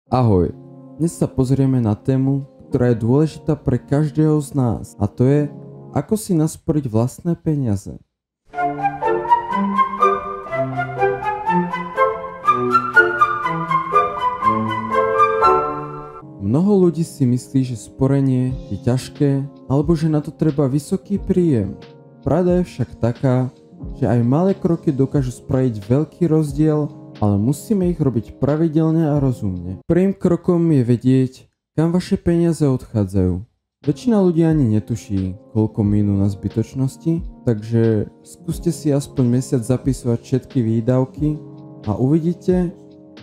Ahoj, dnes sa pozrieme na tému, ktorá je dôležitá pre každého z nás, a to je, ako si nasporiť vlastné peniaze. Mnoho ľudí si myslí, že sporenie je ťažké, alebo že na to treba vysoký príjem. Pravda je však taká, že aj malé kroky dokážu spraviť veľký rozdiel, ale musíme ich robiť pravidelne a rozumne. Prvým krokom je vedieť, kam vaše peniaze odchádzajú. Väčšina ľudí ani netuší, koľko minú na zbytočnosti, takže skúste si aspoň mesiac zapisovať všetky výdavky a uvidíte,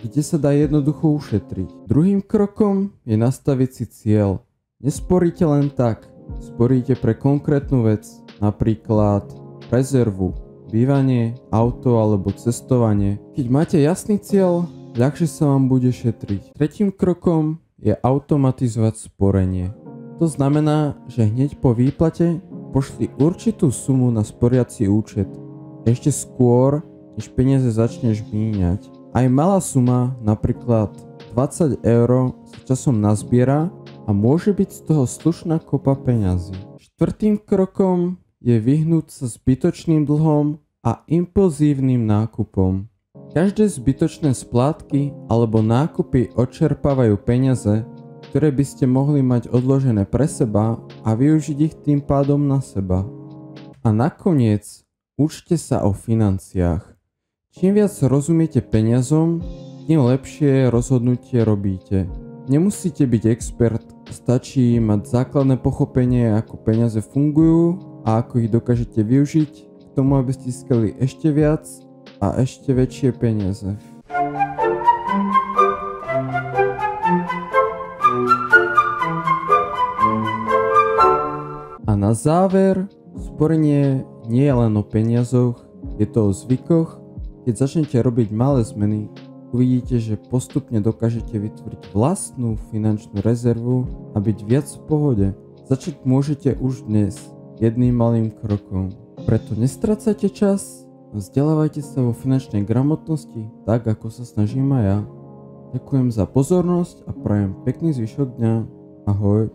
kde sa dá jednoducho ušetriť. Druhým krokom je nastaviť si cieľ. Nesporíte len tak, sporíte pre konkrétnu vec, napríklad rezervu, bývanie, auto alebo cestovanie. Keď máte jasný cieľ, ľahšie sa vám bude šetriť. Tretím krokom je automatizovať sporenie. To znamená, že hneď po výplate pošli určitú sumu na sporiaci účet. Ešte skôr, než peniaze začneš míňať. Aj malá suma, napríklad 20 € sa časom nazbiera a môže byť z toho slušná kopa peňazí. Štvrtým krokom je vyhnúť sa zbytočným dlhom a impulzívnym nákupom. Každé zbytočné splátky alebo nákupy odčerpávajú peniaze, ktoré by ste mohli mať odložené pre seba a využiť ich tým pádom na seba. A nakoniec, učte sa o financiách. Čím viac rozumiete peniazom, tým lepšie rozhodnutie robíte. Nemusíte byť expert, stačí mať základné pochopenie, ako peniaze fungujú a ako ich dokážete využiť k tomu, aby ste získali ešte viac a ešte väčšie peniaze. A na záver, sporenie nie je len o peniazoch, je to o zvykoch. Keď začnete robiť malé zmeny, uvidíte, že postupne dokážete vytvoriť vlastnú finančnú rezervu a byť viac v pohode. Začať môžete už dnes, jedným malým krokom. Preto nestrácajte čas a vzdelávajte sa vo finančnej gramotnosti, tak ako sa snažím aj ja. Ďakujem za pozornosť a prajem pekný zvyšok dňa. Ahoj.